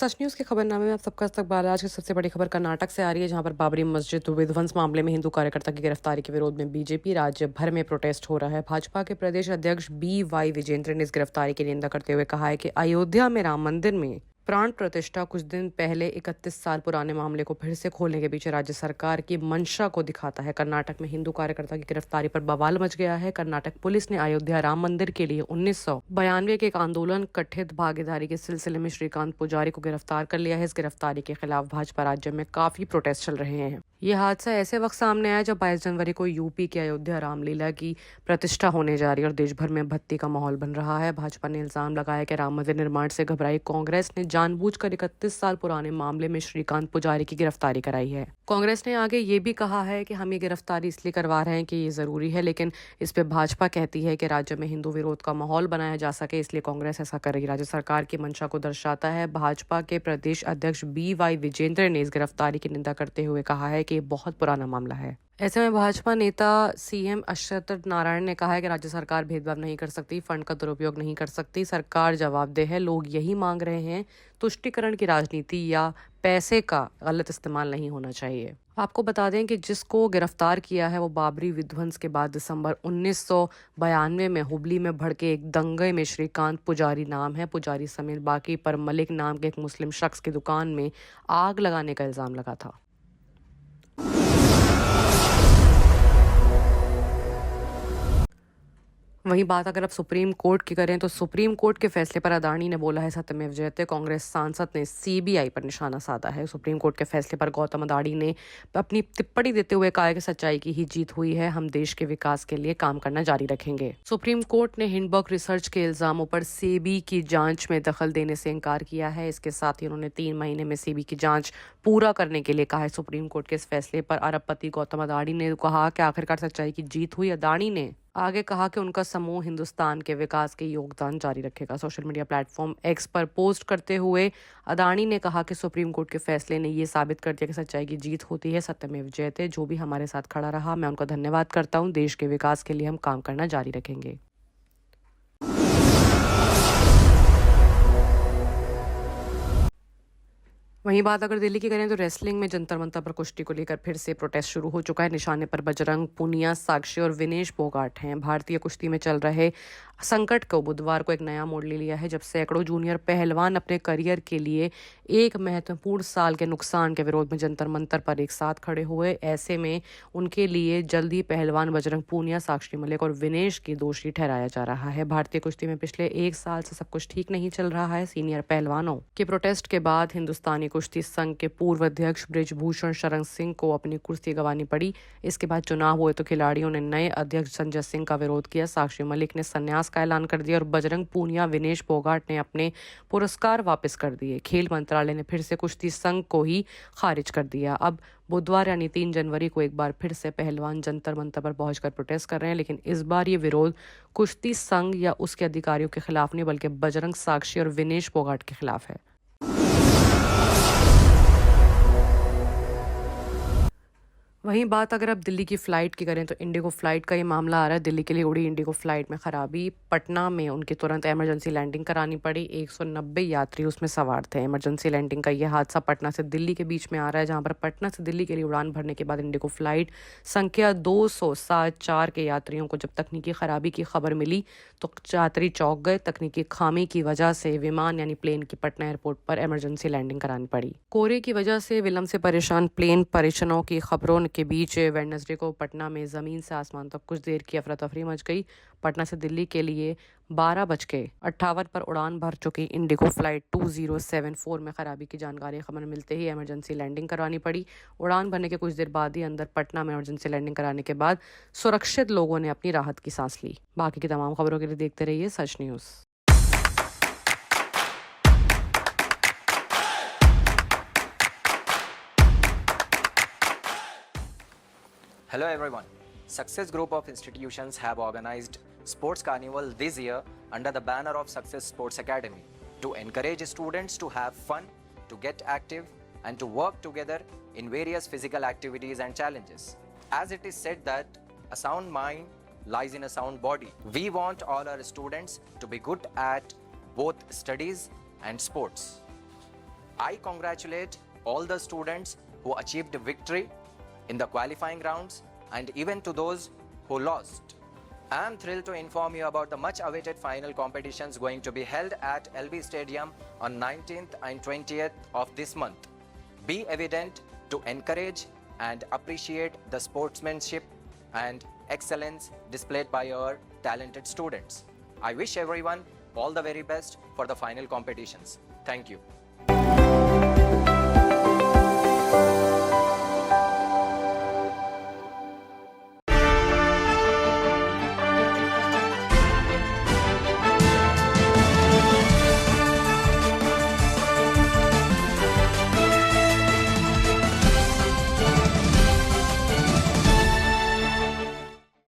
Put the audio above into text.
सच news के खबरनामे में आप सबका इस्तकबाल है। आज की सबसे बड़ी खबर कर्नाटक से आ रही है, जहां पर बाबरी मस्जिद विध्वंस मामले में हिंदू कार्यकर्ता की गिरफ्तारी के विरोध में बीजेपी राज्य भर में प्रोटेस्ट हो रहा है। भाजपा के प्रदेश अध्यक्ष BY विजेंद्र ने इस गिरफ्तारी की निंदा करते हुए कहा है कि अयोध्या में राम मंदिर में प्राण प्रतिष्ठा कुछ दिन पहले 31 साल पुराने मामले को फिर से खोलने के पीछे राज्य सरकार की मंशा को दिखाता है। कर्नाटक में हिंदू कार्यकर्ता की गिरफ्तारी पर बवाल मच गया है। कर्नाटक पुलिस ने अयोध्या राम मंदिर के लिए 1992 के एक आंदोलन कथित भागीदारी के सिलसिले में श्रीकांत पुजारी को गिरफ्तार कर लिया है। इस गिरफ्तारी के खिलाफ भाजपा राज्य में काफी प्रोटेस्ट चल रहे हैं। ये हादसा ऐसे वक्त सामने आया जब 22 जनवरी को यूपी के अयोध्या रामलीला की प्रतिष्ठा होने जा रही है और देश भर में भक्ति का माहौल बन रहा है। भाजपा ने इल्जाम लगाया कि राम मंदिर निर्माण से घबराई कांग्रेस ने जानबूझकर 31 साल पुराने मामले में श्रीकांत पुजारी की गिरफ्तारी कराई है। कांग्रेस ने आगे ये भी कहा है कि हम ये गिरफ्तारी इसलिए करवा रहे हैं कि ये जरूरी है, लेकिन इस पे भाजपा कहती है कि राज्य में हिंदू विरोध का माहौल बनाया जा सके, इसलिए कांग्रेस ऐसा कर रही है। राज्य सरकार की मंशा को दर्शाता है। भाजपा के प्रदेश अध्यक्ष BY विजेंद्र ने इस गिरफ्तारी की निंदा करते हुए कहा है कि ये बहुत पुराना मामला है। ऐसे में भाजपा नेता CM अश्वत्थ नारायण ने कहा है कि राज्य सरकार भेदभाव नहीं कर सकती, फंड का दुरुपयोग नहीं कर सकती, सरकार जवाबदेह है। लोग यही मांग रहे हैं, तुष्टीकरण की राजनीति या पैसे का गलत इस्तेमाल नहीं होना चाहिए। आपको बता दें कि जिसको गिरफ्तार किया है वो बाबरी विध्वंस के बाद दिसंबर 1992 में हुबली में भड़के एक दंगे में श्रीकांत पुजारी नाम है। पुजारी समेत बाकी पर मलिक नाम के एक मुस्लिम शख्स की दुकान में आग लगाने का इल्जाम लगा था। वहीं बात अगर आप सुप्रीम कोर्ट की करें तो सुप्रीम कोर्ट के फैसले पर अदानी ने बोला है सत्यमेव जयते। कांग्रेस सांसद ने CBI पर निशाना साधा है। सुप्रीम कोर्ट के फैसले पर गौतम अदानी ने अपनी टिप्पणी देते हुए कहा कि सच्चाई की ही जीत हुई है, हम देश के विकास के लिए काम करना जारी रखेंगे। सुप्रीम कोर्ट ने हिंडबर्ग रिसर्च के इल्जामों पर SEBI की जांच में दखल देने से इनकार किया है। इसके साथ ही उन्होंने 3 महीने में SEBI की जांच पूरा करने के लिए कहा है। सुप्रीम कोर्ट के इस फैसले पर अरबपति गौतम अदानी ने कहा कि आखिरकार सच्चाई की जीत हुई। अदानी ने आगे कहा कि उनका समूह हिंदुस्तान के विकास के योगदान जारी रखेगा। सोशल मीडिया प्लेटफॉर्म X पर पोस्ट करते हुए अदानी ने कहा कि सुप्रीम कोर्ट के फैसले ने ये साबित कर दिया कि सच्चाई की जीत होती है। सत्यमेव जयते जो भी हमारे साथ खड़ा रहा, मैं उनका धन्यवाद करता हूँ। देश के विकास के लिए हम काम करना जारी रखेंगे। वहीं बात अगर दिल्ली की करें तो रेसलिंग में जंतर मंतर पर कुश्ती को लेकर फिर से प्रोटेस्ट शुरू हो चुका है। निशाने पर बजरंग पुनिया, साक्षी और विनेश फोगाट हैं। भारतीय कुश्ती में चल रहे संकट को बुधवार को एक नया मोड़ ले लिया है, जब सैकड़ों जूनियर पहलवान अपने करियर के लिए एक महत्वपूर्ण साल के नुकसान के विरोध में जंतर मंतर पर एक साथ खड़े हुए। ऐसे में उनके लिए जल्दी पहलवान बजरंग पूनिया, साक्षी मलिक और विनेश की दोषी ठहराया जा रहा है। भारतीय कुश्ती में पिछले 1 साल से सब कुछ ठीक नहीं चल रहा है। सीनियर पहलवानों के प्रोटेस्ट के बाद हिंदुस्तानी कुश्ती संघ के पूर्व अध्यक्ष बृजभूषण शरण सिंह को अपनी कुर्सी गंवानी पड़ी। इसके बाद चुनाव हुए तो खिलाड़ियों ने नए अध्यक्ष संजय सिंह का विरोध किया। साक्षी मलिक ने संन्यास का ऐलान कर दिया और बजरंग पूनिया, विनेश फोगाट ने अपने पुरस्कार वापस कर दिए। खेल मंत्रालय ने फिर से कुश्ती संघ को ही खारिज कर दिया। अब बुधवार यानी 3 जनवरी को एक बार फिर से पहलवान जंतर मंतर पर पहुंचकर प्रोटेस्ट कर रहे हैं, लेकिन इस बार ये विरोध कुश्ती संघ या उसके अधिकारियों के खिलाफ नहीं, बल्कि बजरंग, साक्षी और विनेश फोगाट के खिलाफ है। वहीं बात अगर आप दिल्ली की फ़्लाइट की करें तो इंडिगो फ़्लाइट का ये मामला आ रहा है। दिल्ली के लिए उड़ी इंडिगो फ़्लाइट में खराबी, पटना में उनकी तुरंत इमरजेंसी लैंडिंग करानी पड़ी। 190 यात्री उसमें सवार थे। इमरजेंसी लैंडिंग का यह हादसा पटना से दिल्ली के बीच में आ रहा है, जहां पर पटना से दिल्ली के लिए उड़ान भरने के बाद इंडिगो फ़्लाइट संख्या 274 के यात्रियों को जब तकनीकी खराबी की खबर मिली तो यात्री चौंक गए। तकनीकी खामी की वजह से विमान यानी प्लेन की पटना एयरपोर्ट पर इमरजेंसी लैंडिंग करानी पड़ी। कोहरे की वजह से विलंब से परेशान प्लेन परिजनों की खबरों के बीच वेडनेसडे को पटना में ज़मीन से आसमान तक कुछ देर की अफरा तफरी मच गई। पटना से दिल्ली के लिए 12:58 पर उड़ान भर चुकी इंडिगो फ़्लाइट 2074 में खराबी की जानकारी खबर मिलते ही इमरजेंसी लैंडिंग करवानी पड़ी। उड़ान भरने के कुछ देर बाद ही अंदर पटना में इमरजेंसी लैंडिंग कराने के बाद सुरक्षित लोगों ने अपनी राहत की सांस ली। बाकी की तमाम खबरों के लिए देखते रहिए सच news. Hello everyone. Success Group of institutions have organized Sports Carnival this year under the banner of Success Sports Academy to encourage students to have fun, to get active and to work together in various physical activities and challenges. As it is said that a sound mind lies in a sound body. We want all our students to be good at both studies and sports. I congratulate all the students who achieved victory in the qualifying rounds and even to those who lost. I am thrilled to inform you about the much awaited final competitions going to be held at LB Stadium on 19th and 20th of this month. Be evident to encourage and appreciate the sportsmanship and excellence displayed by our talented students. I wish everyone all the very best for the final competitions. Thank you.